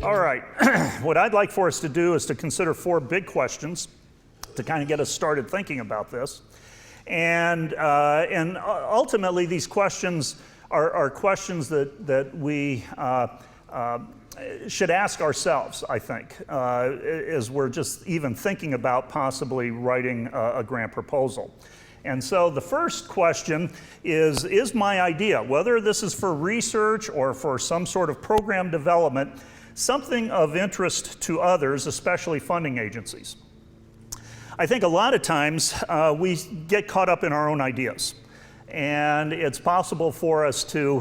All right, what I'd like for us to do is to consider 4 big questions to kind of get us started thinking about this. And ultimately, these questions are questions that we should ask ourselves, I think, as we're just even thinking about possibly writing a grant proposal. And so the first question is my idea, whether this is for research or for some sort of program development, something of interest to others, especially funding agencies? I think a lot of times we get caught up in our own ideas. And it's possible for us to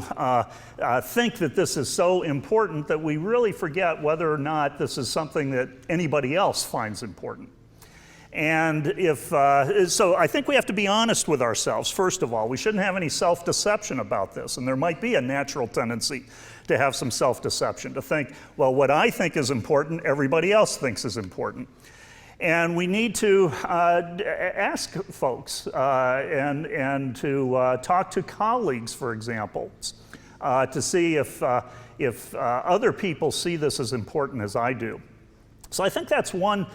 think that this is so important that we really forget whether or not this is something that anybody else finds important. And so I think we have to be honest with ourselves, first of all. We shouldn't have any self-deception about this. And there might be a natural tendency to have some self-deception, to think, well, what I think is important, everybody else thinks is important. And we need to ask folks and to talk to colleagues, for example, to see if other people see this as important as I do. So I think that's one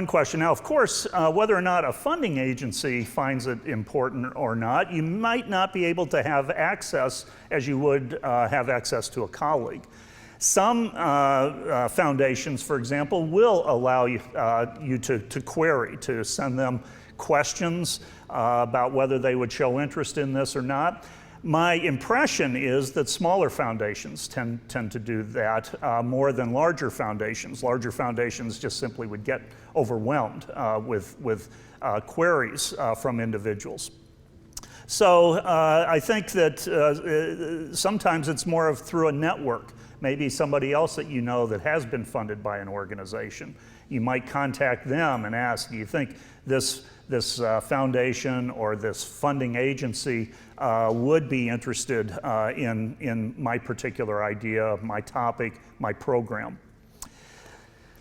question. Now, of course, whether or not a funding agency finds it important or not, you might not be able to have access as you would have access to a colleague. Some foundations, for example, will allow you, to query, to send them questions about whether they would show interest in this or not. My impression is that smaller foundations tend to do that more than larger foundations. Larger foundations just simply would get overwhelmed with queries from individuals. So I think that sometimes it's more of through a network. Maybe somebody else that you know that has been funded by an organization. You might contact them and ask, do you think this foundation or this funding agency would be interested in my particular idea, my topic, my program?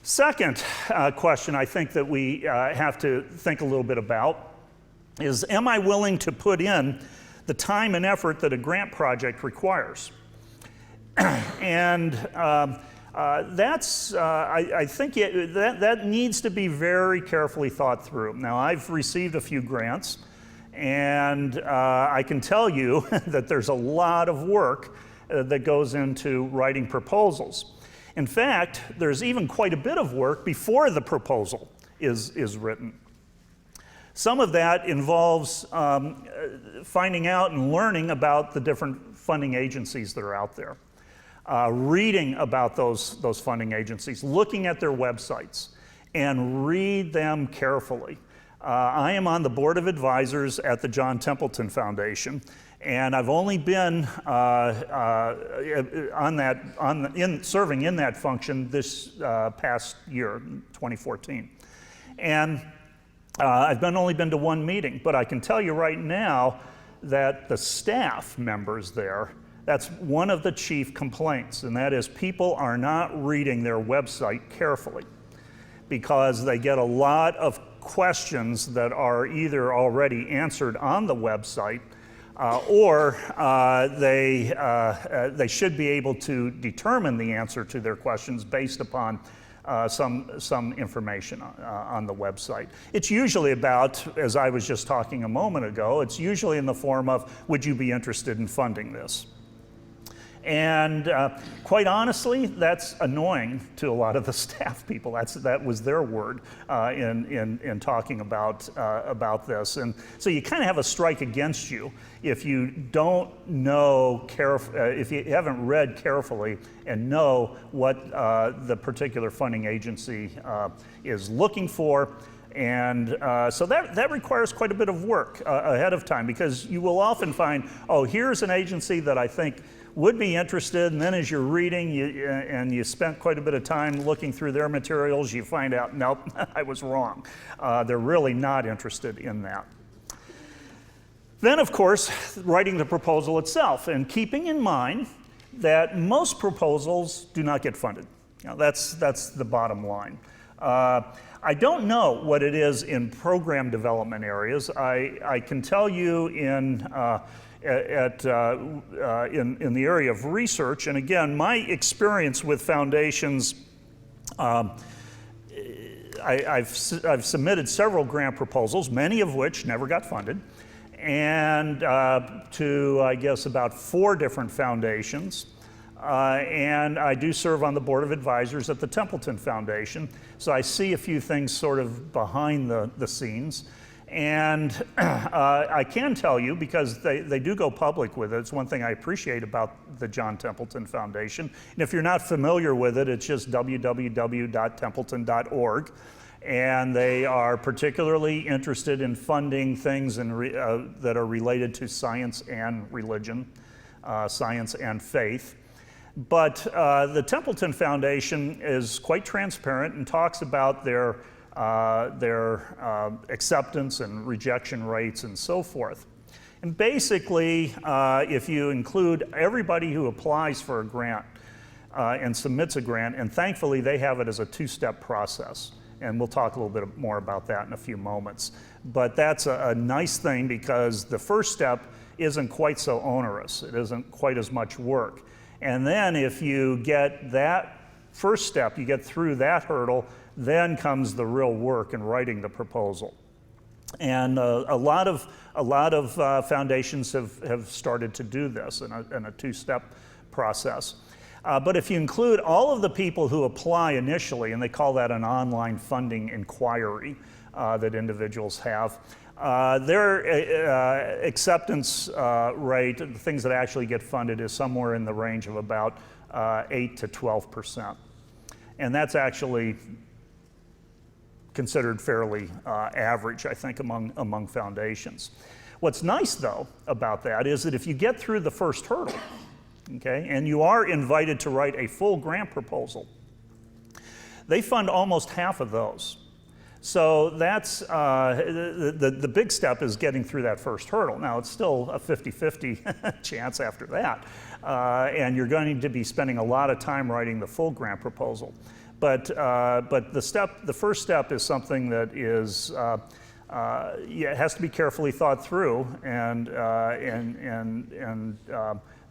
Second question I think that we have to think a little bit about is, am I willing to put in the time and effort that a grant project requires? And I think that needs to be very carefully thought through. Now, I've received a few grants, and I can tell you that there's a lot of work that goes into writing proposals. In fact, there's even quite a bit of work before the proposal is written. Some of that involves finding out and learning about the different funding agencies that are out there. Reading about those funding agencies, looking at their websites, and read them carefully. I am on the board of advisors at the John Templeton Foundation, and I've only been serving in that function this past year, 2014. And I've only been to one meeting, but I can tell you right now that the staff members there, that's one of the chief complaints, and that is people are not reading their website carefully because they get a lot of questions that are either already answered on the website or they should be able to determine the answer to their questions based upon some information on the website. It's usually about, as I was just talking a moment ago, it's usually in the form of, would you be interested in funding this? And quite honestly, that's annoying to a lot of the staff people. That was their word in talking about this. And so you kind of have a strike against you if you don't know if you haven't read carefully and know what the particular funding agency is looking for. And so that requires quite a bit of work ahead of time, because you will often find, oh, here's an agency that I think would be interested, and then as you're reading and you spent quite a bit of time looking through their materials, you find out, nope, I was wrong. They're really not interested in that. Then, of course, writing the proposal itself, and keeping in mind that most proposals do not get funded. Now, that's the bottom line. I don't know what it is in program development areas. I can tell you in the area of research, and again, my experience with foundations I've submitted several grant proposals, many of which never got funded, and to, I guess, about 4 different foundations. And I do serve on the board of advisors at the Templeton Foundation, so I see a few things sort of behind the scenes. And I can tell you, because they do go public with it, it's one thing I appreciate about the John Templeton Foundation. And if you're not familiar with it, it's just www.templeton.org. And they are particularly interested in funding things that are related to science and religion, science and faith. But the Templeton Foundation is quite transparent and talks about their acceptance and rejection rates and so forth. And basically, if you include everybody who applies for a grant and submits a grant, and thankfully they have it as a 2-step process, and we'll talk a little bit more about that in a few moments. But that's a nice thing, because the first step isn't quite so onerous. It isn't quite as much work. And then if you get that first step, you get through that hurdle, then comes the real work in writing the proposal. And a lot of foundations have started to do this in a 2-step process. But if you include all of the people who apply initially, and they call that an online funding inquiry that individuals have, their acceptance rate, the things that actually get funded, is somewhere in the range of about 8 to 12%. And that's actually considered fairly average, I think, among foundations. What's nice, though, about that is that if you get through the first hurdle, okay, and you are invited to write a full grant proposal, they fund almost half of those. So that's, the big step is getting through that first hurdle. Now, it's still a 50-50 chance after that, and you're going to be spending a lot of time writing the full grant proposal. But the first step is something that is, it has to be carefully thought through, and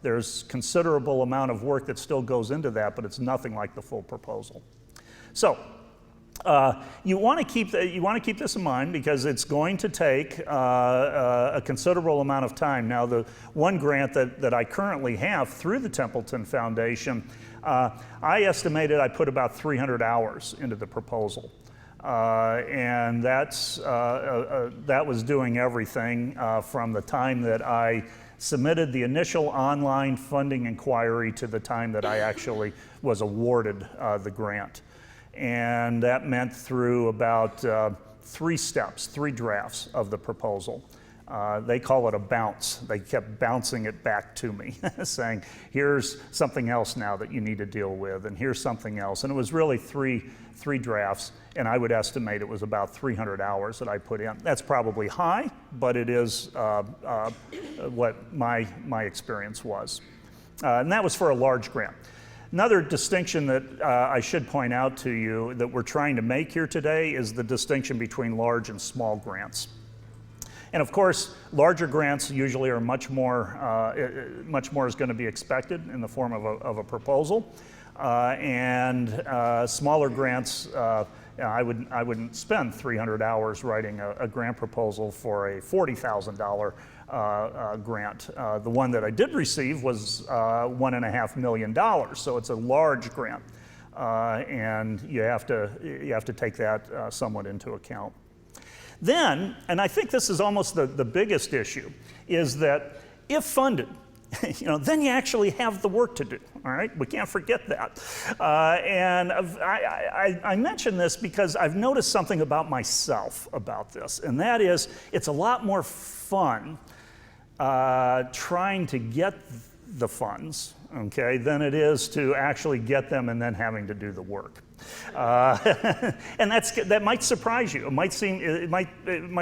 there's considerable amount of work that still goes into that, but it's nothing like the full proposal. So you want to keep this in mind, because it's going to take a considerable amount of time. Now, the one grant that I currently have through the Templeton Foundation, I estimated I put about 300 hours into the proposal. And that was doing everything from the time that I submitted the initial online funding inquiry to the time that I actually was awarded the grant. And that meant through about 3 steps, 3 drafts of the proposal. They call it a bounce. They kept bouncing it back to me, saying, here's something else now that you need to deal with, and here's something else. And it was really three drafts, and I would estimate it was about 300 hours that I put in. That's probably high, but it is what my experience was. And that was for a large grant. Another distinction that I should point out to you that we're trying to make here today is the distinction between large and small grants. And of course, larger grants usually are much more is going to be expected in the form of a proposal, and smaller grants, I wouldn't spend 300 hours writing a grant proposal for a $40,000 grant. The one that I did receive was $1.5 million, so it's a large grant, and you have to take that somewhat into account. Then, and I think this is almost the biggest issue, is that if funded, then you actually have the work to do, all right? We can't forget that. And I mention this because I've noticed something about myself about this, and that is it's a lot more fun trying to get the funds, okay, than it is to actually get them and then having to do the work. And that might surprise you. It might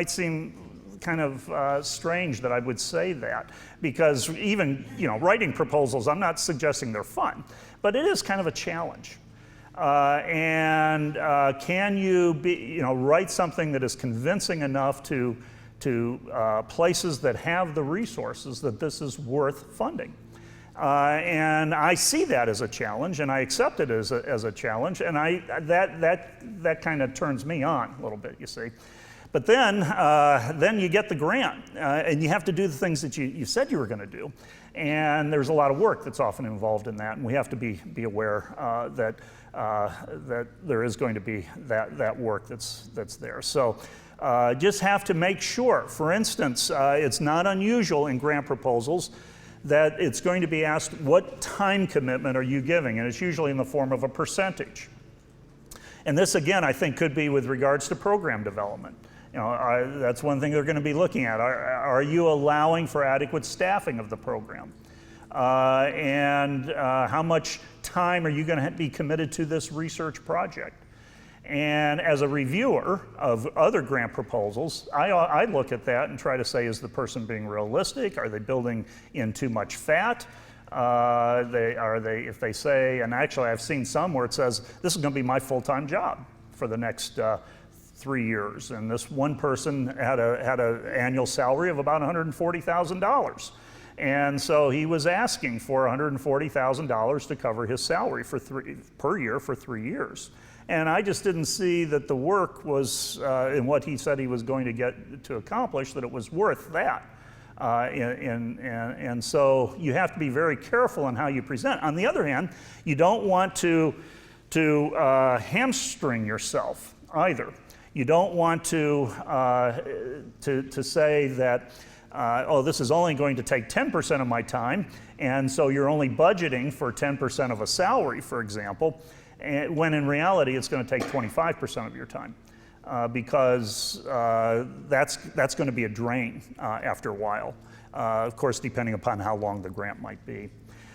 seem kind of strange that I would say that, because even writing proposals, I'm not suggesting they're fun, but it is kind of a challenge. And can you write something that is convincing enough to places that have the resources that this is worth funding? And I see that as a challenge, and I accept it as a challenge, and that kind of turns me on a little bit, you see. But then you get the grant, and you have to do the things that you said you were going to do. And there's a lot of work that's often involved in that, and we have to be aware that there is going to be that work that's there. So just have to make sure. For instance, it's not unusual in grant proposals that it's going to be asked, what time commitment are you giving? And it's usually in the form of a percentage. And this, again, I think could be with regards to program development. You know, that's one thing they're going to be looking at. Are you allowing for adequate staffing of the program? And how much time are you going to be committed to this research project? And as a reviewer of other grant proposals, I look at that and try to say, is the person being realistic? Are they building in too much fat? If they say, and actually I've seen some where it says, this is going to be my full-time job for the next 3 years. And this one person had an annual salary of about $140,000. And so he was asking for $140,000 to cover his salary per year for 3 years. And I just didn't see that the work was, in what he said he was going to get to accomplish, that it was worth that. And so you have to be very careful in how you present. On the other hand, you don't want to hamstring yourself either. You don't want to say that, oh, this is only going to take 10% of my time, and so you're only budgeting for 10% of a salary, for example, when in reality it's going to take 25% of your time, because that's going to be a drain after a while, of course, depending upon how long the grant might be.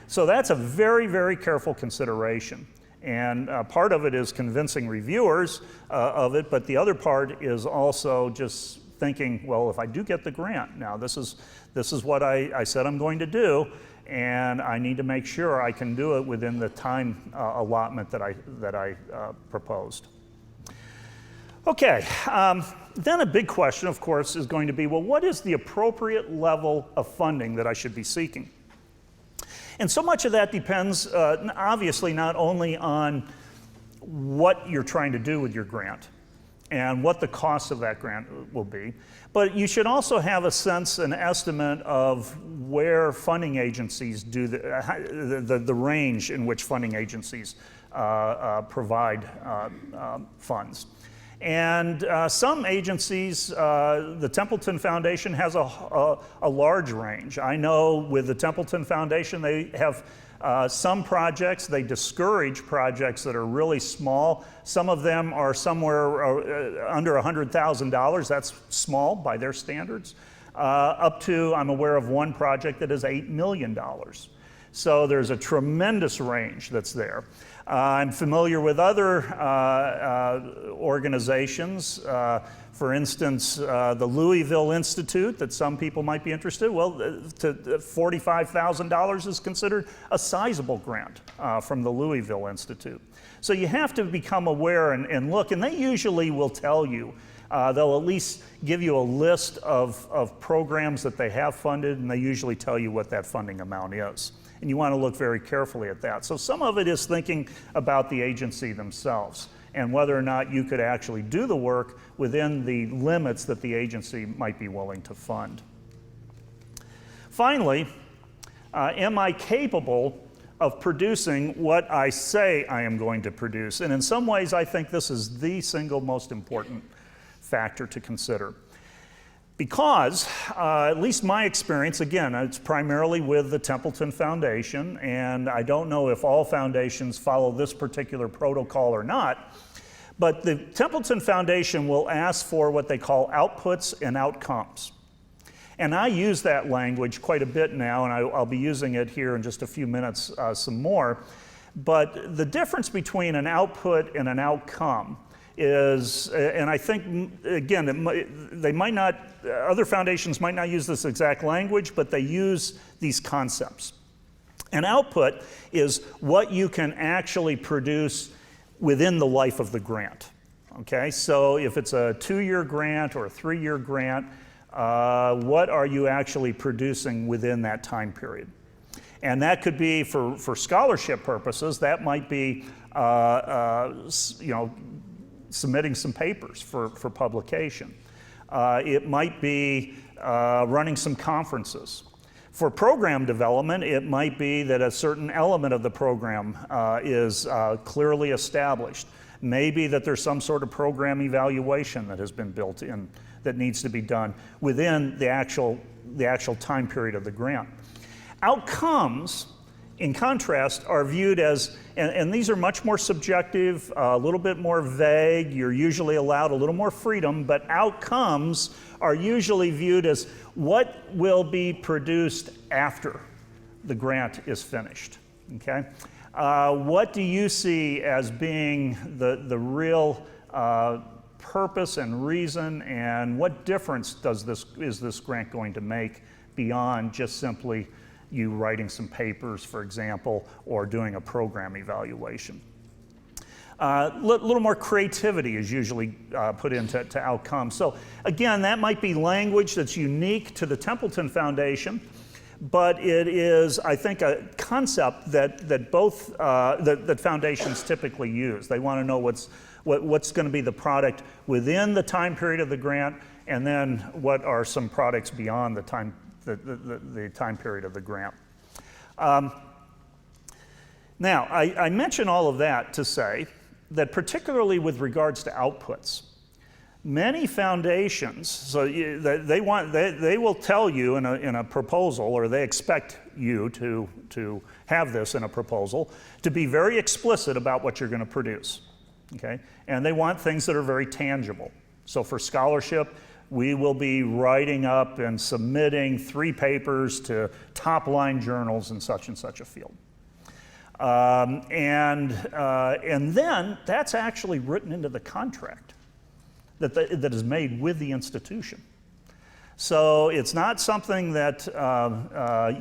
So that's a very, very careful consideration. And part of it is convincing reviewers of it, but the other part is also just thinking, well, if I do get the grant, now this is what I said I'm going to do, and I need to make sure I can do it within the time allotment that I proposed. Okay, then a big question, of course, is going to be, well, what is the appropriate level of funding that I should be seeking? And so much of that depends, obviously, not only on what you're trying to do with your grant and what the cost of that grant will be, but you should also have a sense, an estimate of where funding agencies do the range in which funding agencies provide funds. And some agencies, the Templeton Foundation has a large range. I know with the Templeton Foundation, they have some projects, they discourage projects that are really small. Some of them are somewhere under $100,000. That's small by their standards. Up to, I'm aware of one project that is $8 million. So there's a tremendous range that's there. I'm familiar with other organizations. For instance, the Louisville Institute, that some people might be interested. Well, $45,000 is considered a sizable grant from the Louisville Institute. So you have to become aware and look, and they usually will tell you. They'll at least give you a list of programs that they have funded, and they usually tell you what that funding amount is. And you want to look very carefully at that. So some of it is thinking about the agency themselves and whether or not you could actually do the work within the limits that the agency might be willing to fund. Finally, am I capable of producing what I say I am going to produce? And in some ways, I think this is the single most important factor to consider. Because, at least my experience, again, it's primarily with the Templeton Foundation, and I don't know if all foundations follow this particular protocol or not, but the Templeton Foundation will ask for what they call outputs and outcomes. And I use that language quite a bit now, and I'll be using it here in just a few minutes some more. But the difference between an output and an outcome is, and I think, again, they might not, other foundations might not use this exact language, but they use these concepts. An output is what you can actually produce within the life of the grant. Okay, so if it's a 2-year grant or a 3-year grant, what are you actually producing within that time period? And that could be for scholarship purposes. That might be, submitting some papers for publication. It might be running some conferences. For program development, it might be that a certain element of the program is clearly established. Maybe that there's some sort of program evaluation that has been built in that needs to be done within the actual time period of the grant. Outcomes, in contrast, are viewed as, and these are much more subjective, a little bit more vague. You're usually allowed a little more freedom, but outcomes are usually viewed as what will be produced after the grant is finished, okay? What do you see as being the real purpose and reason, and what difference is this grant going to make beyond just simply you writing some papers, for example, or doing a program evaluation? Little more creativity is usually put into outcomes. So again, that might be language that's unique to the Templeton Foundation, but it is, I think, a concept that both that foundations typically use. They want to know what's going to be the product within the time period of the grant, and then what are some products beyond the time period of the grant. Now, I mention all of that to say that particularly with regards to outputs, many foundations, so they will tell you in a proposal, or they expect you to have this in a proposal, to be very explicit about what you're going to produce, okay? And they want things that are very tangible. So for scholarship, we will be writing up and submitting 3 papers to top-line journals in such and such a field. And then that's actually written into the contract that is made with the institution. So it's not something that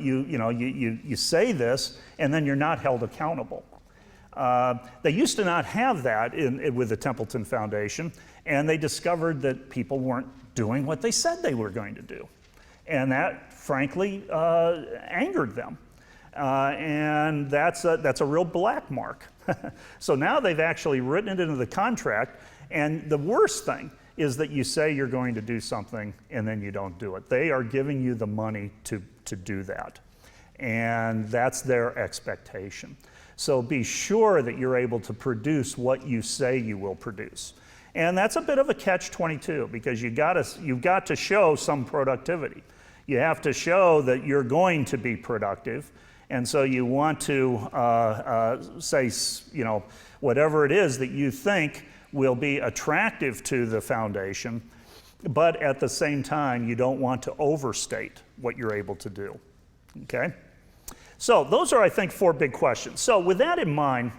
you say this and then you're not held accountable. They used to not have that with the Templeton Foundation, and they discovered that people weren't doing what they said they were going to do. And that, frankly, angered them. And that's a real black mark. So now they've actually written it into the contract, and the worst thing is that you say you're going to do something and then you don't do it. They are giving you the money to do that. And that's their expectation. So be sure that you're able to produce what you say you will produce. And that's a bit of a catch-22, because you've got to show some productivity. You have to show that you're going to be productive, and so you want to say, whatever it is that you think will be attractive to the foundation, but at the same time, you don't want to overstate what you're able to do, okay? So those are, I think, 4 big questions. So with that in mind,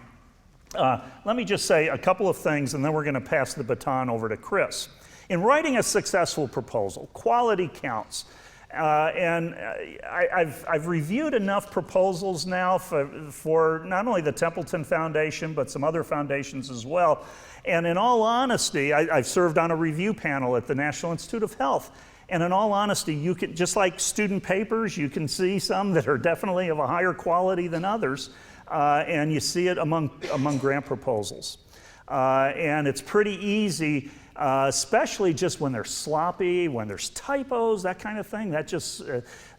let me just say a couple of things, and then we're going to pass the baton over to Kris. In writing a successful proposal, quality counts. I've reviewed enough proposals now for not only the Templeton Foundation, but some other foundations as well. And in all honesty, I've served on a review panel at the National Institute of Health. And in all honesty, you can, just like student papers, you can see some that are definitely of a higher quality than others. And you see it among grant proposals. And it's pretty easy, especially just when they're sloppy, when there's typos, that kind of thing. That just,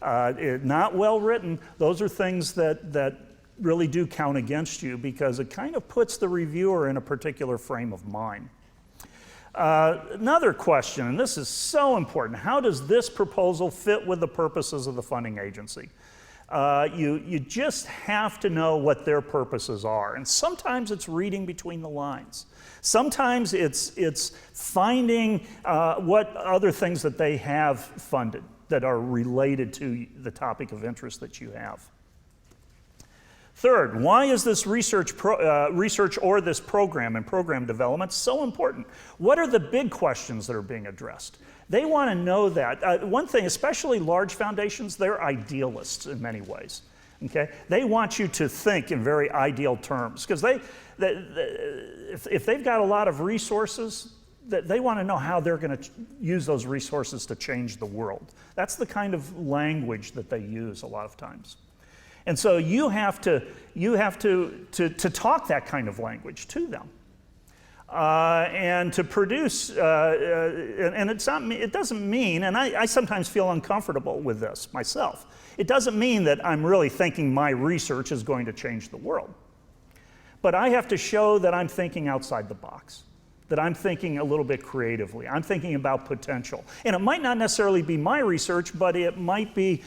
not well written. Those are things that really do count against you, because it kind of puts the reviewer in a particular frame of mind. Another question, and this is so important: how does this proposal fit with the purposes of the funding agency? You just have to know what their purposes are. And sometimes it's reading between the lines. Sometimes it's finding what other things that they have funded that are related to the topic of interest that you have. Third, why is this research or this program and program development so important? What are the big questions that are being addressed? They want to know that. One thing, especially large foundations, they're idealists in many ways. Okay? They want you to think in very ideal terms, because if they've got a lot of resources, they want to know how they're going to use those resources to change the world. That's the kind of language that they use a lot of times. And so you have to talk that kind of language to them. And to produce, and it doesn't mean, and I sometimes feel uncomfortable with this myself, it doesn't mean that I'm really thinking my research is going to change the world. But I have to show that I'm thinking outside the box, that I'm thinking a little bit creatively. I'm thinking about potential. And it might not necessarily be my research, but it might be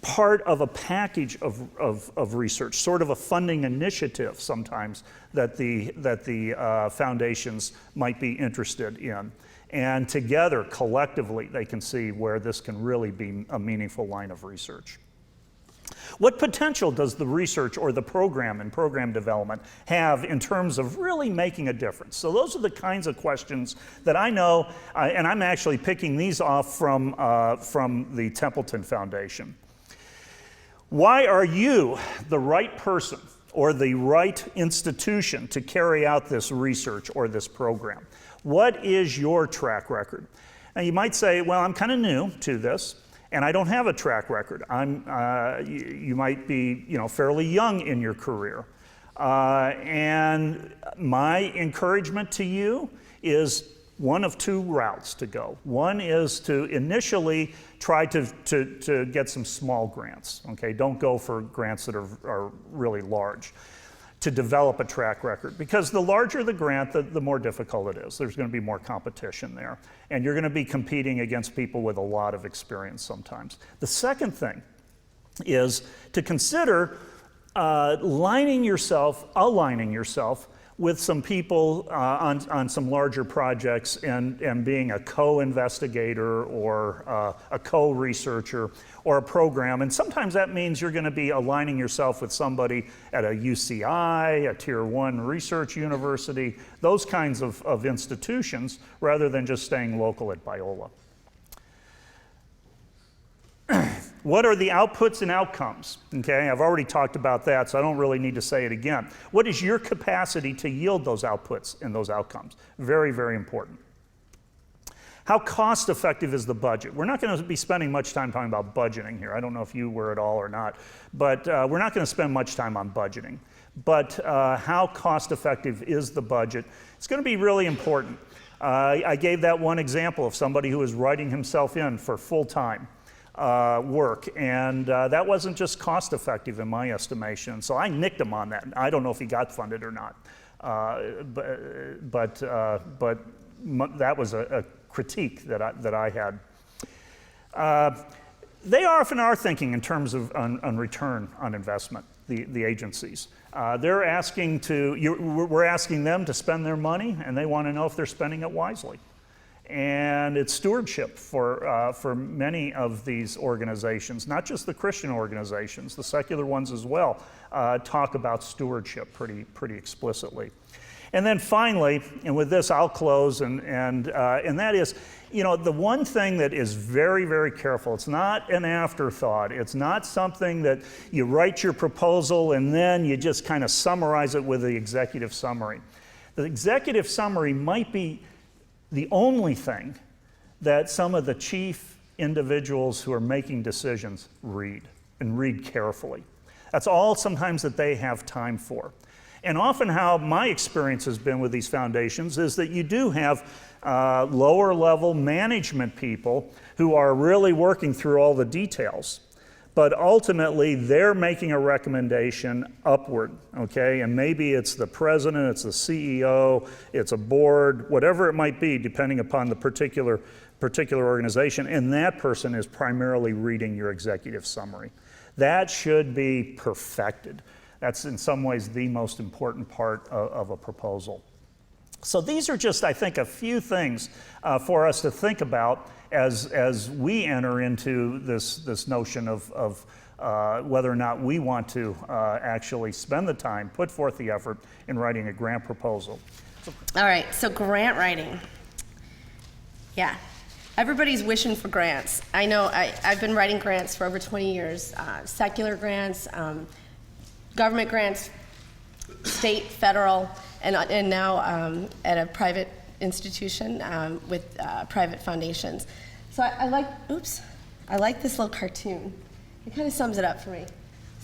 part of a package of research, sort of a funding initiative sometimes that the foundations might be interested in. And together, collectively, they can see where this can really be a meaningful line of research. What potential does the research or the program and program development have in terms of really making a difference? So those are the kinds of questions that I know, and I'm actually picking these off from the Templeton Foundation. Why are you the right person or the right institution to carry out this research or this program? What is your track record? Now you might say, well, I'm kind of new to this, and I don't have a track record. You might be, fairly young in your career. And my encouragement to you is one of two routes to go. One is to initially try to get some small grants, okay? Don't go for grants that are really large, to develop a track record. Because the larger the grant, the more difficult it is. There's going to be more competition there. And you're going to be competing against people with a lot of experience sometimes. The second thing is to consider aligning yourself with some people on some larger projects and being a co-investigator or a co-researcher or a program. And sometimes that means you're going to be aligning yourself with somebody at a UCI, a Tier 1 research university, those kinds of institutions, rather than just staying local at Biola. What are the outputs and outcomes? Okay, I've already talked about that, so I don't really need to say it again. What is your capacity to yield those outputs and those outcomes? Very, very important. How cost effective is the budget? We're not going to be spending much time talking about budgeting here. I don't know if you were at all or not, but we're not going to spend much time on budgeting. But how cost effective is the budget? It's going to be really important. I gave that one example of somebody who was writing himself in for full-time work, and that wasn't just cost effective in my estimation. So I nicked him on that. I don't know if he got funded or not, but that was a critique that I had. They often are thinking in terms of on return on investment. The agencies, we're asking them to spend their money, and they want to know if they're spending it wisely. And it's stewardship for many of these organizations, not just the Christian organizations, the secular ones as well, talk about stewardship pretty explicitly. And then finally, and with this I'll close, and that is, the one thing that is very, very careful, it's not an afterthought, it's not something that you write your proposal and then you just kind of summarize it with the executive summary. The executive summary might be the only thing that some of the chief individuals who are making decisions read, and read carefully. That's all sometimes that they have time for. And often how my experience has been with these foundations is that you do have lower level management people who are really working through all the details. But ultimately, they're making a recommendation upward, okay? And maybe it's the president, it's the CEO, it's a board, whatever it might be, depending upon the particular organization, and that person is primarily reading your executive summary. That should be perfected. That's in some ways the most important part of a proposal. So these are just, I think, a few things for us to think about as we enter into this notion of whether or not we want to actually spend the time, put forth the effort in writing a grant proposal. All right, so grant writing. Yeah, everybody's wishing for grants. I know I've been writing grants for over 20 years, secular grants, government grants, state, federal, and now at a private institution with private foundations. So I like this little cartoon. It kind of sums it up for me.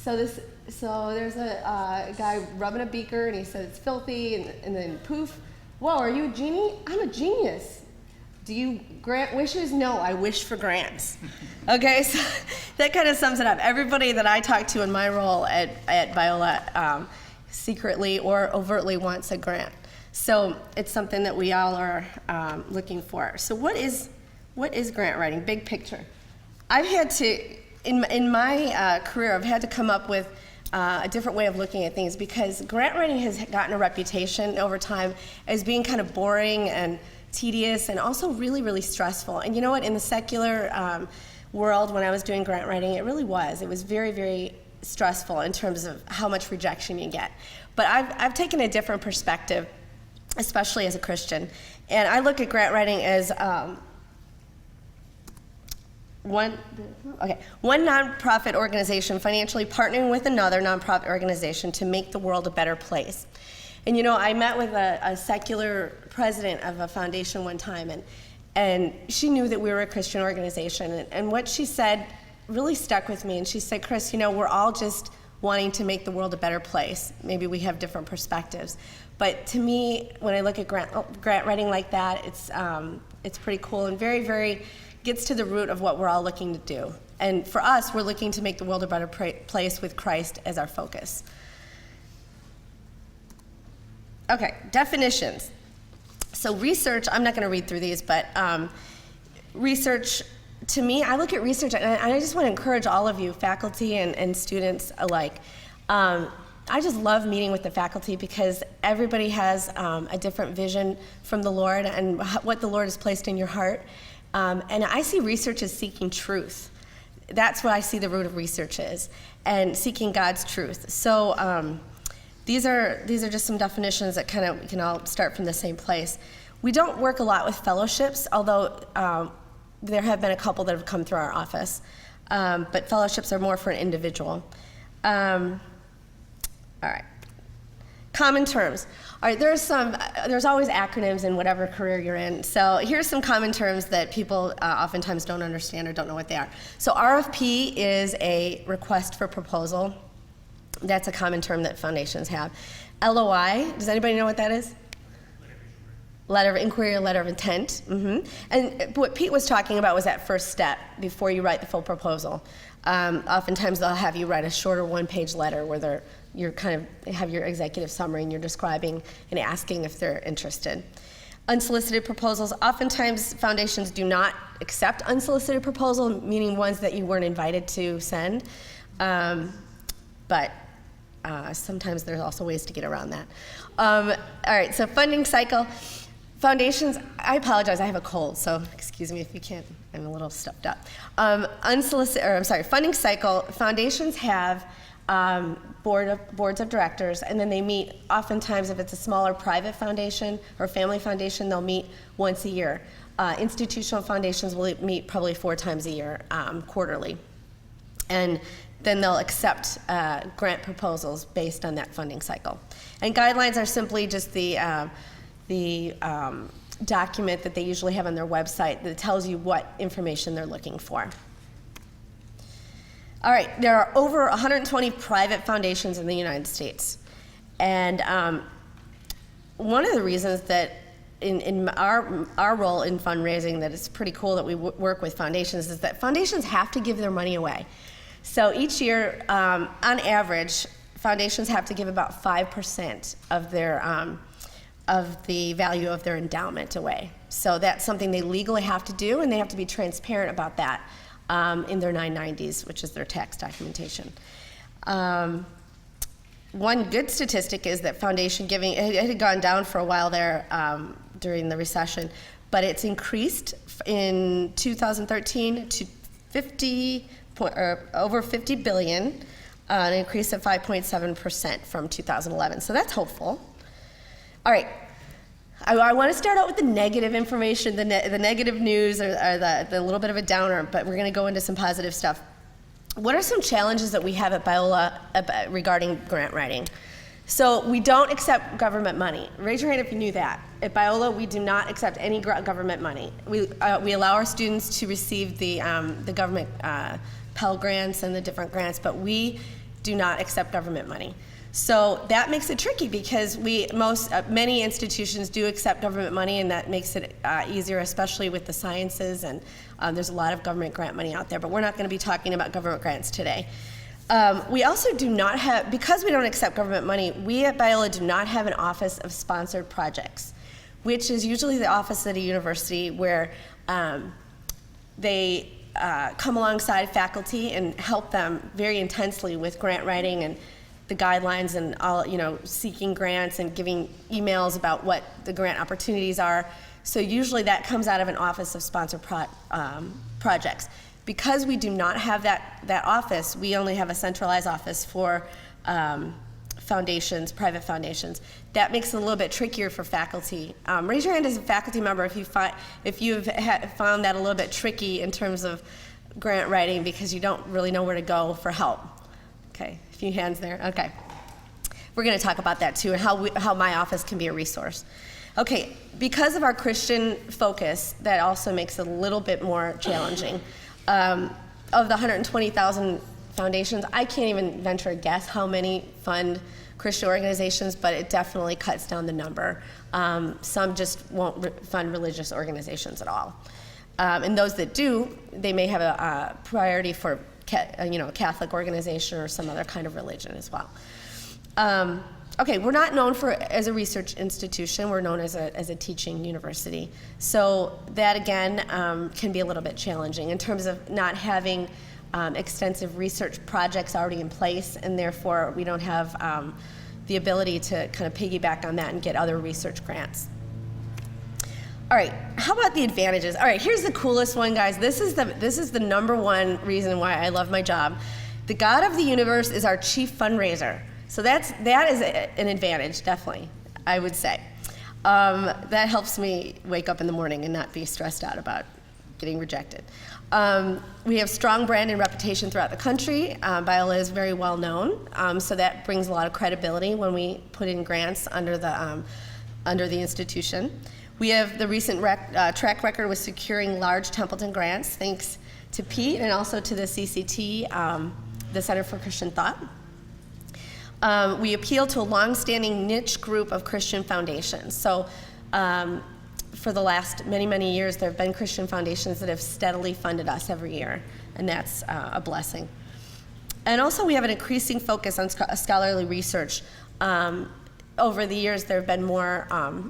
So there's a guy rubbing a beaker, and he said it's filthy, and then poof, whoa, are you a genie? I'm a genius. Do you grant wishes? No, I wish for grants. Okay, so that kind of sums it up. Everybody that I talk to in my role at Biola secretly or overtly wants a grant. So it's something that we all are looking for. So what is grant writing? Big picture. I've had to, in my career, I've had to come up with a different way of looking at things, because grant writing has gotten a reputation over time as being kind of boring and tedious and also really, really stressful. And you know what, in the secular world, when I was doing grant writing, it really was. It was very, very stressful in terms of how much rejection you get. But I've taken a different perspective, especially as a Christian. And I look at grant writing as one nonprofit organization financially partnering with another nonprofit organization to make the world a better place. And you know, I met with a secular president of a foundation one time, and she knew that we were a Christian organization, and what she said really stuck with me. And she said, Kris, you know, we're all just wanting to make the world a better place. Maybe we have different perspectives. But to me, when I look at grant writing like that, it's pretty cool and very, very gets to the root of what we're all looking to do. And for us, we're looking to make the world a better place with Christ as our focus. Okay, definitions. So research, I'm not going to read through these, but research, to me, I look at research, and I just want to encourage all of you, faculty and students alike. I just love meeting with the faculty, because everybody has a different vision from the Lord and what the Lord has placed in your heart. And I see research as seeking truth. That's what I see the root of research is, and seeking God's truth. So these are just some definitions that kind of we can all start from the same place. We don't work a lot with fellowships, although there have been a couple that have come through our office. But fellowships are more for an individual. All right. Common terms. All right, there's always acronyms in whatever career you're in. So here's some common terms that people oftentimes don't understand or don't know what they are. So RFP is a request for proposal. That's a common term that foundations have. LOI, does anybody know what that is? Letter of inquiry or letter of intent. Mm-hmm. And what Pete was talking about was that first step before you write the full proposal. Oftentimes they'll have you write a shorter one-page letter where you're kind of have your executive summary and you're describing and asking if they're interested. Unsolicited proposals. Oftentimes foundations do not accept unsolicited proposal, meaning ones that you weren't invited to send. But sometimes there's also ways to get around that. All right, so funding cycle. Foundations, I apologize, I have a cold, so excuse me if you can't, I'm a little stuffed up. Funding cycle, foundations have boards of directors, and then they meet, oftentimes if it's a smaller private foundation or family foundation, they'll meet once a year. Institutional foundations will meet probably 4 times a year, quarterly. And then they'll accept grant proposals based on that funding cycle. And guidelines are simply just the document that they usually have on their website that tells you what information they're looking for. All right, there are over 120 private foundations in the United States. And one of the reasons that in our role in fundraising that it's pretty cool that we work with foundations is that foundations have to give their money away. So each year, on average, foundations have to give about 5% of their of the value of their endowment away. So that's something they legally have to do, and they have to be transparent about that in their 990s, which is their tax documentation. One good statistic is that foundation giving, it had gone down for a while there during the recession, but it's increased in 2013 to over 50 billion, an increase of 5.7% from 2011. So that's hopeful. All right, I want to start out with the negative information, the negative news, or the little bit of a downer, but we're going to go into some positive stuff. What are some challenges that we have at Biola regarding grant writing? So we don't accept government money. Raise your hand if you knew that. At Biola, we do not accept any government money. We allow our students to receive the government Pell grants and the different grants, but we do not accept government money. So that makes it tricky because many institutions do accept government money, and that makes it easier, especially with the sciences, and there's a lot of government grant money out there, but we're not going to be talking about government grants today. We also do not have, because we don't accept government money, we at Biola do not have an office of sponsored projects, which is usually the office at a university where they come alongside faculty and help them very intensely with grant writing and the guidelines and all, seeking grants and giving emails about what the grant opportunities are. So usually that comes out of an office of sponsored projects. Because we do not have that office, we only have a centralized office for foundations, private foundations. That makes it a little bit trickier for faculty. Raise your hand as a faculty member if you've found that a little bit tricky in terms of grant writing because you don't really know where to go for help. Okay, a few hands there. Okay, we're going to talk about that too and how my office can be a resource. Okay, because of our Christian focus, that also makes it a little bit more challenging. Of the 120,000 foundations, I can't even venture a guess how many fund Christian organizations, but it definitely cuts down the number. Some just won't fund religious organizations at all. And those that do, they may have a priority for a Catholic organization or some other kind of religion as well. Okay, we're not known as a research institution. We're known as a teaching university. So that, again, can be a little bit challenging in terms of not having extensive research projects already in place, and therefore we don't have the ability to kind of piggyback on that and get other research grants. All right, how about the advantages? All right, here's the coolest one, guys. This is the number one reason why I love my job. The God of the universe is our chief fundraiser. So that is an advantage, definitely, I would say. That helps me wake up in the morning and not be stressed out about getting rejected. We have strong brand and reputation throughout the country. Biola is very well known, so that brings a lot of credibility when we put in grants under the institution. We have the recent track record with securing large Templeton grants, thanks to Pete and also to the CCT, the Center for Christian Thought. We appeal to a long-standing niche group of Christian foundations. So for the last many, many years, there have been Christian foundations that have steadily funded us every year, and that's a blessing. And also we have an increasing focus on scholarly research. Over the years, there have been more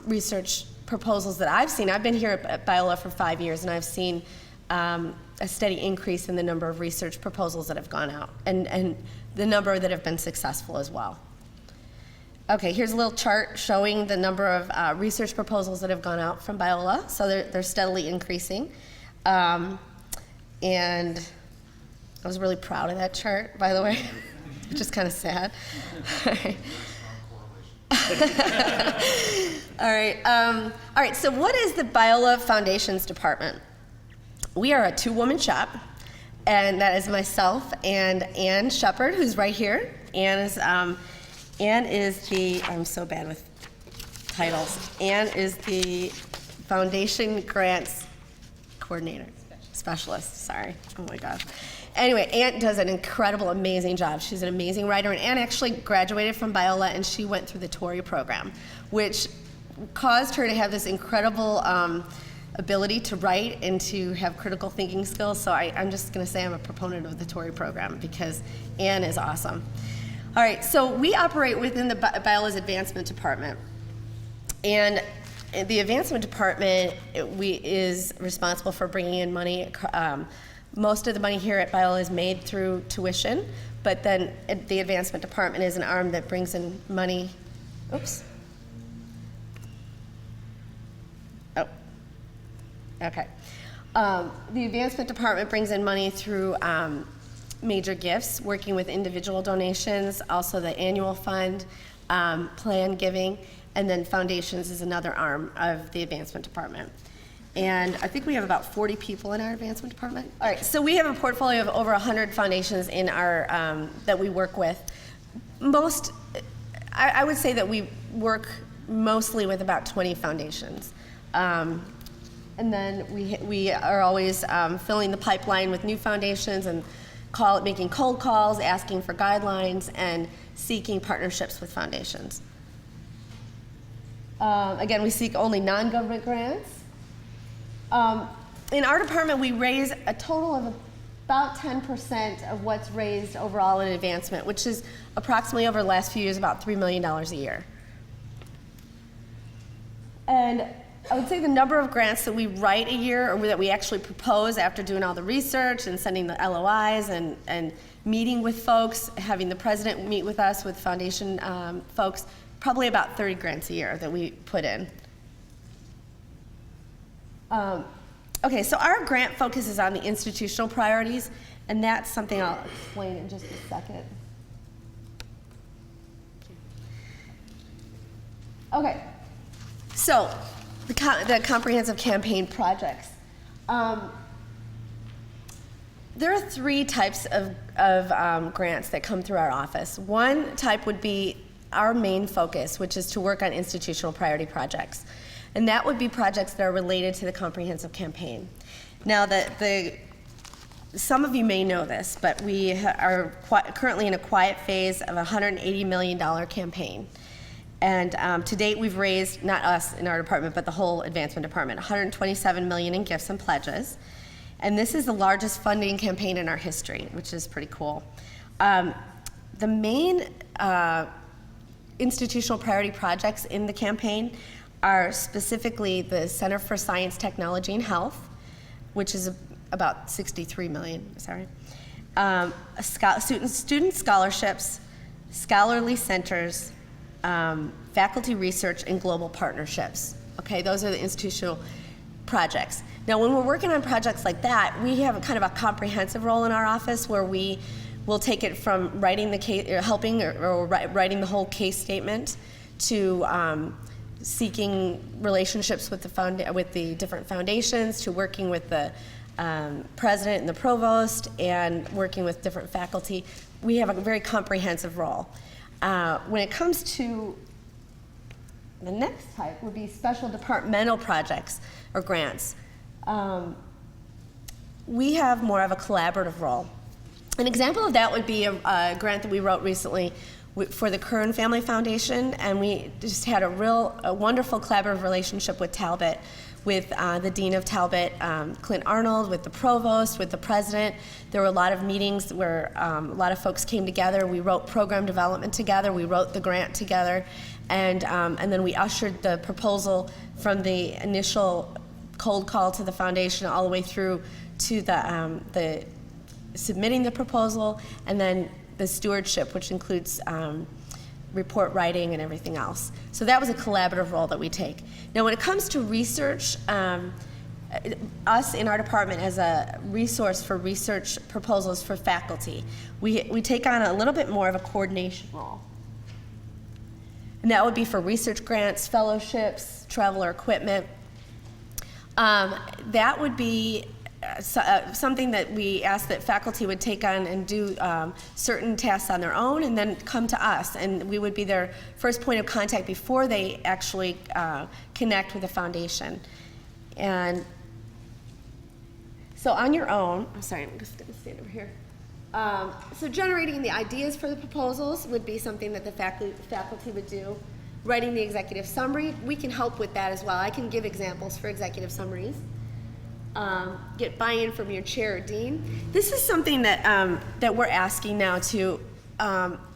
research proposals that I've seen. I've been here at Biola for 5 years, and I've seen a steady increase in the number of research proposals that have gone out, and the number that have been successful as well. Okay, here's a little chart showing the number of research proposals that have gone out from Biola. So they're steadily increasing. And I was really proud of that chart, by the way. It's just kind of sad. All right, so what is the Biola Foundations Department? We are a 2-woman shop, and that is myself and Ann Shepard, who's right here. Ann is the, I'm so bad with titles. Ann is the Foundation Grants Coordinator, Specialist, sorry, oh my gosh. Anyway, Ann does an incredible, amazing job. She's an amazing writer, and Ann actually graduated from Biola, and she went through the Torrey program, which caused her to have this incredible ability to write and to have critical thinking skills. So I'm just going to say I'm a proponent of the Torrey program because Ann is awesome. All right, so we operate within the Biola's advancement department. And the advancement department is responsible for bringing in money. Most of the money here at Biola is made through tuition, but then the advancement department is an arm that brings in money. Oops. Oh, okay. The advancement department brings in money through major gifts, working with individual donations, also the annual fund, plan giving, and then foundations is another arm of the advancement department. And I think we have about 40 people in our advancement department. All right, so we have a portfolio of over 100 foundations in our that we work with. I would say that we work mostly with about 20 foundations. And then we are always filling the pipeline with new foundations, and making cold calls, asking for guidelines, and seeking partnerships with foundations. Again, we seek only non-government grants. In our department, we raise a total of about 10% of what's raised overall in advancement, which is approximately over the last few years about $3 million a year. And I would say the number of grants that we write a year, or that we actually propose after doing all the research and sending the LOIs and meeting with folks, having the president meet with us, with foundation folks, probably about 30 grants a year that we put in. Okay, so our grant focuses on the institutional priorities, and that's something I'll explain in just a second. Okay, so the comprehensive campaign projects. There are three types of grants that come through our office. One type would be our main focus, which is to work on institutional priority projects. And that would be projects that are related to the comprehensive campaign. Now, some of you may know this, but we are currently in a quiet phase of a $180 million campaign. And to date, we've raised, not us in our department, but the whole advancement department, $127 million in gifts and pledges. And this is the largest funding campaign in our history, which is pretty cool. The main institutional priority projects in the campaign are specifically the Center for Science, Technology, and Health, which is about $63 million, student scholarships, scholarly centers, faculty research, and global partnerships. Okay, those are the institutional projects. Now, when we're working on projects like that, we have kind of a comprehensive role in our office where we will take it from writing the case, or writing the whole case statement, to seeking relationships with the different foundations, to working with the president and the provost, and working with different faculty. We have a very comprehensive role. When it comes to the next type, would be special departmental projects or grants. We have more of a collaborative role. An example of that would be a grant that we wrote recently for the Kern Family Foundation, and we just had a wonderful collaborative relationship with Talbot, with the Dean of Talbot, Clint Arnold, with the Provost, with the President. There were a lot of meetings where a lot of folks came together. We wrote program development together. We wrote the grant together, and then we ushered the proposal from the initial cold call to the foundation all the way through to the submitting the proposal, and then the stewardship, which includes report writing and everything else. So that was a collaborative role that we take. Now, when it comes to research, us in our department as a resource for research proposals for faculty, we take on a little bit more of a coordination role. And that would be for research grants, fellowships, travel or equipment. That would be something that we ask that faculty would take on and do certain tasks on their own, and then come to us, and we would be their first point of contact before they actually connect with the foundation. And so on your own, I'm sorry, I'm just going to stand over here. So generating the ideas for the proposals would be something that the faculty would do. Writing the executive summary, we can help with that as well. I can give examples for executive summaries. Get buy-in from your chair or dean. This is something that that we're asking now to,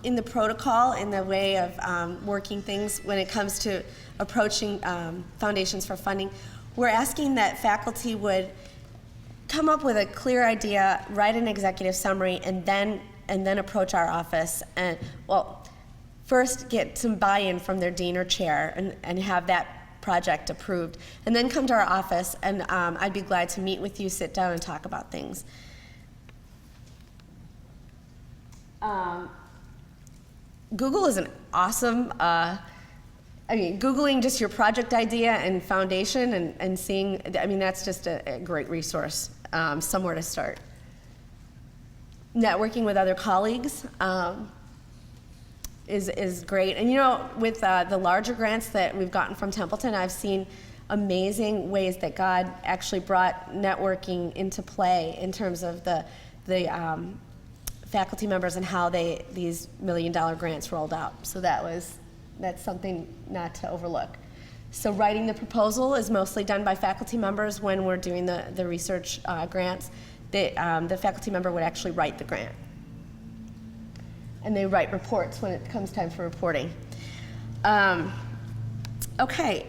in the protocol, in the way of working things when it comes to approaching foundations for funding. We're asking that faculty would come up with a clear idea, write an executive summary, and then approach our office and, well, first get some buy-in from their dean or chair and have that project approved, and then come to our office, and I'd be glad to meet with you, sit down, and talk about things. Google is an awesome, Googling just your project idea and foundation and seeing, that's just a great resource, somewhere to start. Networking with other colleagues is great. And with the larger grants that we've gotten from Templeton, I've seen amazing ways that God actually brought networking into play in terms of the faculty members and how these $1 million grants rolled out. So that's something not to overlook. So writing the proposal is mostly done by faculty members when we're doing the research grants. The faculty member would actually write the grant. And they write reports when it comes time for reporting. Okay.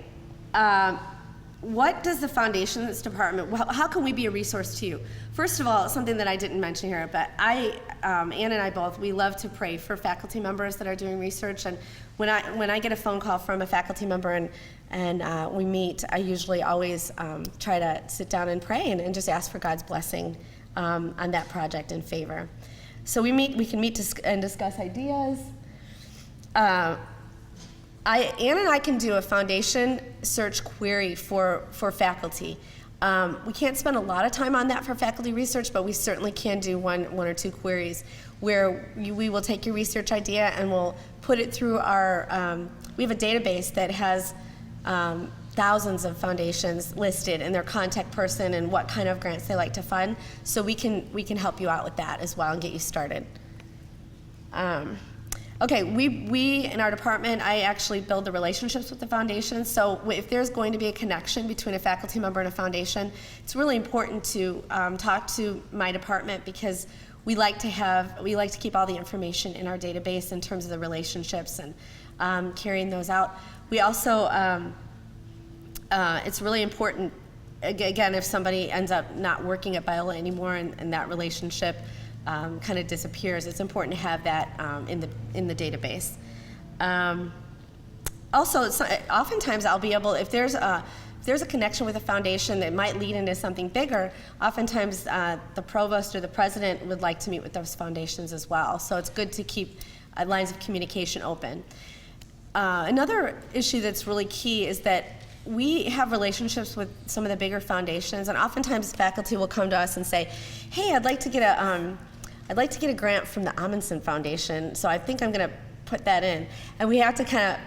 What does the foundations department, how can we be a resource to you? First of all, something that I didn't mention here, but Ann and I both, we love to pray for faculty members that are doing research. And when I get a phone call from a faculty member and we meet, I usually always try to sit down and pray and just ask for God's blessing on that project and favor. So we can meet and discuss ideas. Ann and I can do a foundation search query for faculty. We can't spend a lot of time on that for faculty research, but we certainly can do one or two queries where we will take your research idea and we'll put it through we have a database that has thousands of foundations listed and their contact person and what kind of grants they like to fund. So we can help you out with that as well and get you started. Okay, we in our department, I actually build the relationships with the foundation. So if there's going to be a connection between a faculty member and a foundation, it's really important to talk to my department because we like to keep all the information in our database in terms of the relationships and carrying those out. We also, it's really important, again, if somebody ends up not working at Biola anymore and that relationship kind of disappears, it's important to have that in the database. Also, oftentimes I'll be able, if there's a connection with a foundation that might lead into something bigger, oftentimes the provost or the president would like to meet with those foundations as well. So it's good to keep lines of communication open. Another issue that's really key is that we have relationships with some of the bigger foundations, and oftentimes faculty will come to us and say, "Hey, I'd like to get a grant from the Amundsen Foundation, so I think I'm going to put that in." And we have to kind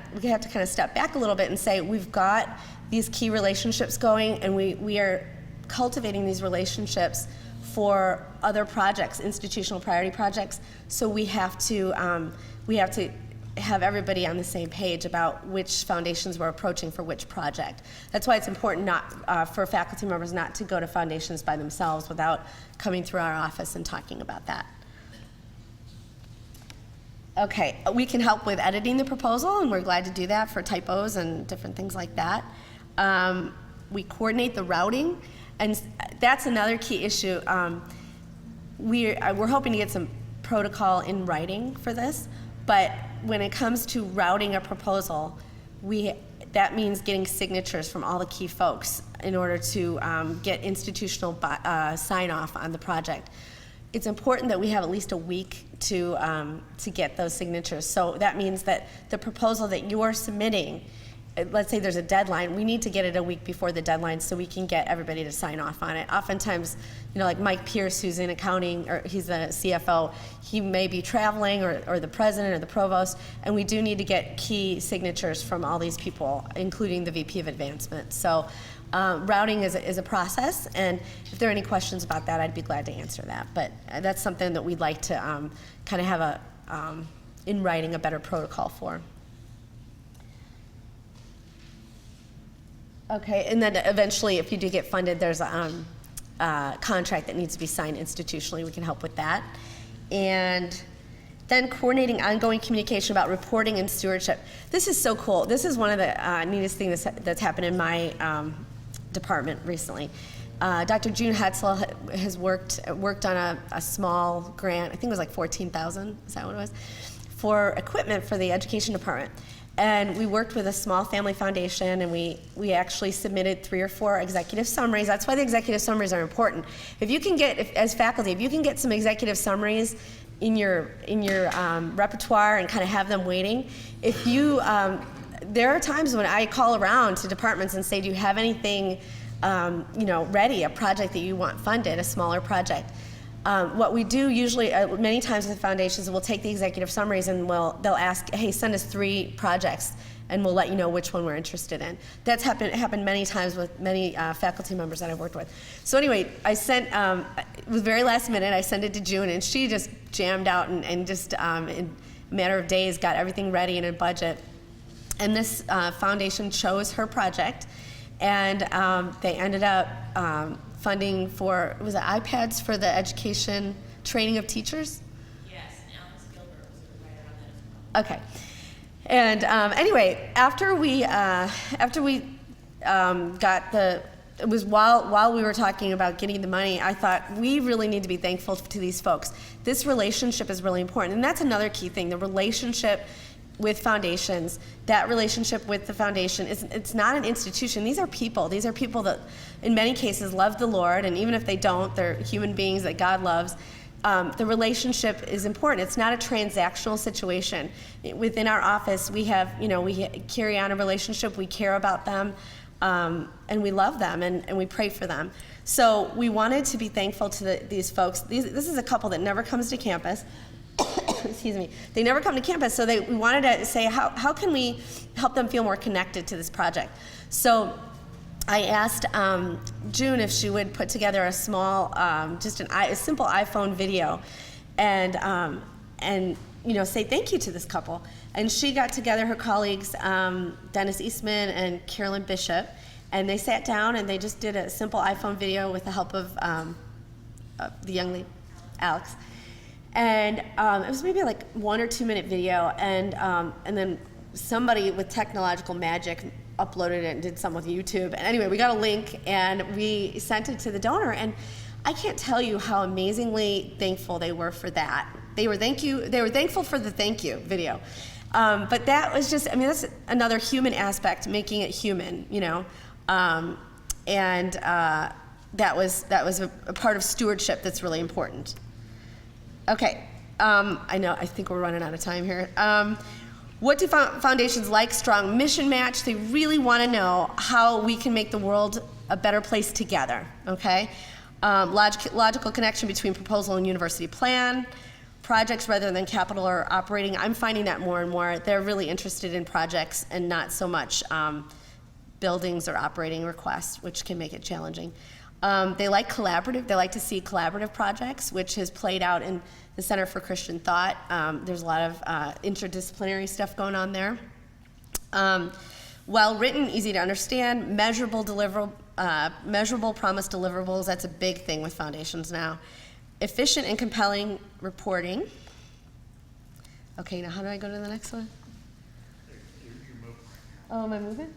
of step back a little bit and say, we've got these key relationships going, and we are cultivating these relationships for other projects, institutional priority projects. So we have to have everybody on the same page about which foundations we're approaching for which project. That's why it's important for faculty members not to go to foundations by themselves without coming through our office and talking about that. Okay, we can help with editing the proposal, and we're glad to do that for typos and different things like that. We coordinate the routing, and that's another key issue. We're hoping to get some protocol in writing for this, but when it comes to routing a proposal, that means getting signatures from all the key folks in order to get institutional sign-off on the project. It's important that we have at least a week to get those signatures. So that means that the proposal that you're submitting, let's say there's a deadline, we need to get it a week before the deadline so we can get everybody to sign off on it. Oftentimes, like Mike Pierce, who's in accounting, or he's the CFO, he may be traveling, or the president or the provost, and we do need to get key signatures from all these people, including the VP of Advancement. So routing is a process, and if there are any questions about that, I'd be glad to answer that. But that's something that we'd like to kind of have in writing a better protocol for. Okay, and then eventually, if you do get funded, there's a contract that needs to be signed institutionally. We can help with that. And then coordinating ongoing communication about reporting and stewardship. This is so cool. This is one of the neatest things that's happened in my department recently. Dr. June Hetzel has worked on a small grant, I think it was like $14,000, is that what it was, for equipment for the education department. And we worked with a small family foundation, and we actually submitted 3 or 4 executive summaries. That's why the executive summaries are important. If you can as faculty, if you can get some executive summaries in your repertoire and kind of have them waiting, if you, there are times when I call around to departments and say, do you have anything, ready, a project that you want funded, a smaller project? What we do usually, many times with foundations, we'll take the executive summaries and they'll ask, hey, send us 3 projects and we'll let you know which one we're interested in. That's happened many times with many faculty members that I've worked with. So anyway, I sent, it was very last minute, I sent it to June, and she just jammed out and just in a matter of days got everything ready in a budget. And this foundation chose her project, and they ended up funding for, was it iPads for the education training of teachers? Yes, and Alice Gilbert was right around that as well. Okay. And anyway, after we got the, it was while we were talking about getting the money, I thought we really need to be thankful to these folks. This relationship is really important, and that's another key thing, the relationship with foundations. That relationship with the foundation, it's not an institution. These are people. These are people that in many cases love the Lord, and even if they don't, they're human beings that God loves. The relationship is important. It's not a transactional situation. Within our office, we have, we carry on a relationship, we care about them, and we love them, and we pray for them. So we wanted to be thankful to these folks. This is a couple that never comes to campus. Excuse me. They never come to campus, so we wanted to say, how can we help them feel more connected to this project? So I asked June if she would put together a small, just a simple iPhone video, and say thank you to this couple. And she got together her colleagues, Dennis Eastman and Carolyn Bishop, and they sat down and they just did a simple iPhone video with the help of the young lady, Alex. And it was maybe like 1 or 2 minute video, and then somebody with technological magic uploaded it and did something with YouTube. And anyway, we got a link and we sent it to the donor, and I can't tell you how amazingly thankful they were for that. They were thankful for the thank you video. But that was just, that's another human aspect, making it human, that was a part of stewardship that's really important. Okay, I think we're running out of time here. What do foundations like? Strong mission match. They really want to know how we can make the world a better place together, okay? Logical connection between proposal and university plan. Projects rather than capital or operating. I'm finding that more and more. They're really interested in projects and not so much buildings or operating requests, which can make it challenging. They like collaborative. They like to see collaborative projects, which has played out in the Center for Christian Thought. There's a lot of interdisciplinary stuff going on there. Well written, easy to understand, measurable promise deliverables. That's a big thing with foundations now. Efficient and compelling reporting. Okay, now how do I go to the next one? You're moving. Oh, am I moving?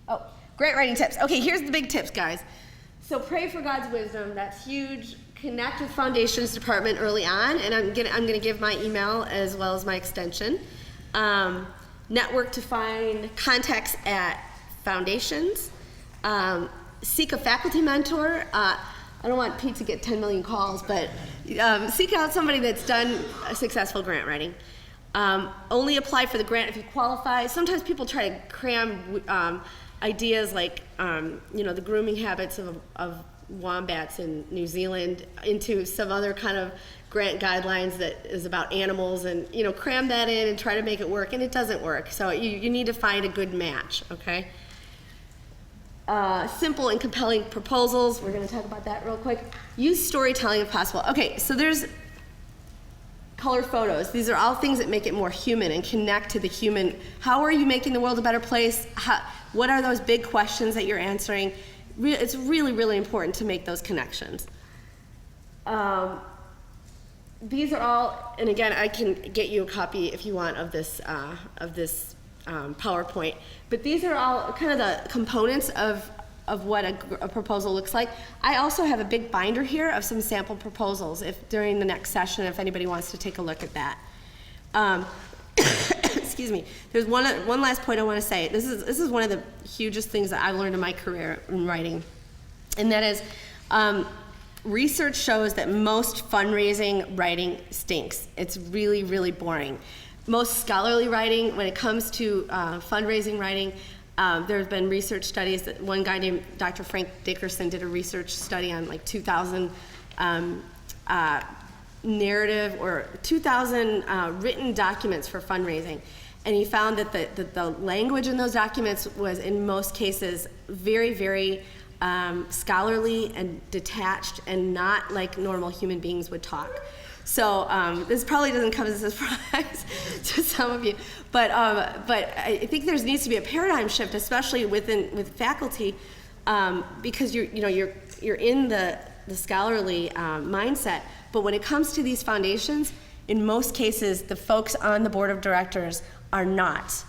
Oh, grant writing tips. Okay, here's the big tips, guys. So pray for God's wisdom. That's huge. Connect with Foundations Department early on, and I'm gonna give my email as well as my extension. Network to find contacts at Foundations. Seek a faculty mentor. I don't want Pete to get 10 million calls, but seek out somebody that's done a successful grant writing. Only apply for the grant if you qualify. Sometimes people try to cram ideas like the grooming habits of wombats in New Zealand into some other kind of grant guidelines that is about animals, and cram that in and try to make it work, and it doesn't work. So you need to find a good match, okay? Simple and compelling proposals. We're going to talk about that real quick. Use storytelling if possible. Okay, so there's color photos. These are all things that make it more human and connect to the human. How are you making the world a better place? What are those big questions that you're answering? It's really, really important to make those connections. These are all, and again, I can get you a copy if you want of this PowerPoint. But these are all kind of the components of what a proposal looks like. I also have a big binder here of some sample proposals during the next session, if anybody wants to take a look at that. Excuse me. There's one last point I want to say. This is one of the hugest things that I've learned in my career in writing, and that is research shows that most fundraising writing stinks. It's really, really boring. Most scholarly writing, when it comes to fundraising writing, there's been research studies that one guy named Dr. Frank Dickerson did a research study on like 2,000 narrative or 2,000 written documents for fundraising. And he found that the language in those documents was, in most cases, very, very scholarly and detached and not like normal human beings would talk. So this probably doesn't come as a surprise to some of you, but I think there needs to be a paradigm shift, especially with faculty, because you're in the scholarly mindset. But when it comes to these foundations, in most cases, the folks on the board of directors are not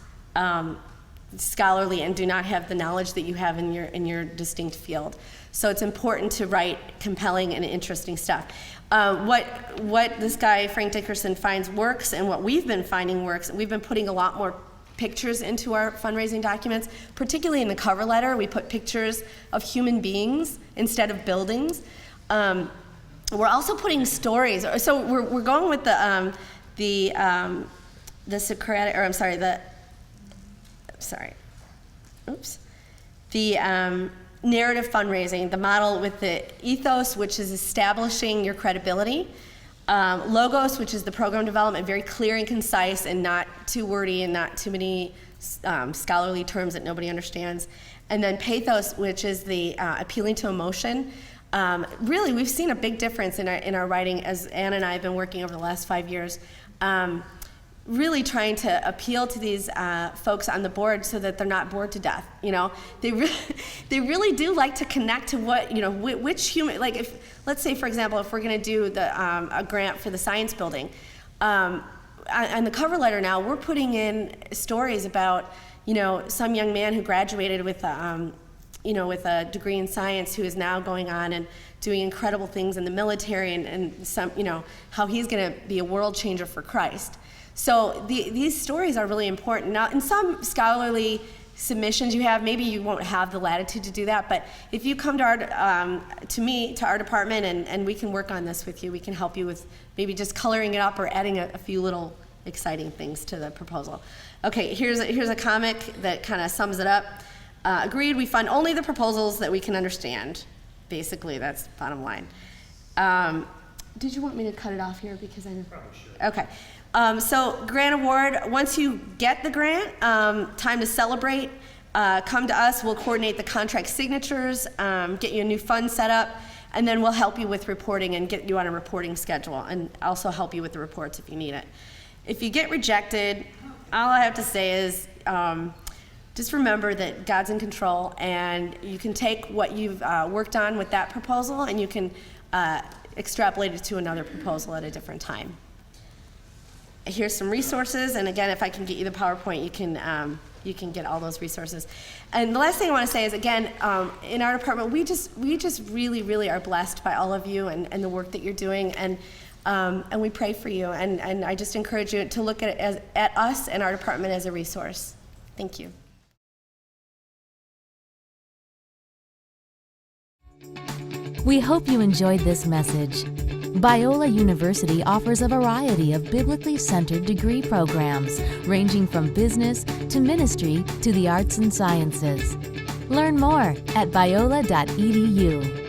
scholarly and do not have the knowledge that you have in your distinct field. So it's important to write compelling and interesting stuff. What this guy Frank Dickerson finds works, and what we've been finding works, we've been putting a lot more pictures into our fundraising documents, particularly in the cover letter. We put pictures of human beings instead of buildings. We're also putting stories. So we're going with the Socratic, or the narrative fundraising, the model with the ethos, which is establishing your credibility, logos, which is the program development, very clear and concise and not too wordy and not too many scholarly terms that nobody understands, and then pathos, which is the appealing to emotion. Really, we've seen a big difference in our writing as Ann and I have been working over the last 5 years. Really trying to appeal to these folks on the board so that they're not bored to death. They really do like to connect to what, which human, like if, let's say for example, if we're gonna do a grant for the science building, on the cover letter now, we're putting in stories about, some young man who graduated with a degree in science who is now going on and doing incredible things in the military and some, how he's gonna be a world changer for Christ. So these stories are really important. Now, in some scholarly submissions you have, maybe you won't have the latitude to do that, but if you come to our department, and we can work on this with you, we can help you with maybe just coloring it up or adding a few little exciting things to the proposal. Okay, here's a comic that kind of sums it up. Agreed, we fund only the proposals that we can understand. Basically, that's the bottom line. Did you want me to cut it off here? Because I know. Probably should. Okay. So grant award, once you get the grant, time to celebrate. Come to us, we'll coordinate the contract signatures, get you a new fund set up, and then we'll help you with reporting and get you on a reporting schedule, and also help you with the reports if you need it. If you get rejected, all I have to say is just remember that God's in control, and you can take what you've worked on with that proposal and you can extrapolate it to another proposal at a different time. Here's some resources, and again, if I can get you the PowerPoint, you can get all those resources. And the last thing I want to say is, again, in our department, we just really, really are blessed by all of you and the work that you're doing, and we pray for you. And I just encourage you to look at us and our department as a resource. Thank you. We hope you enjoyed this message. Biola University offers a variety of biblically centered degree programs, ranging from business to ministry to the arts and sciences. Learn more at biola.edu.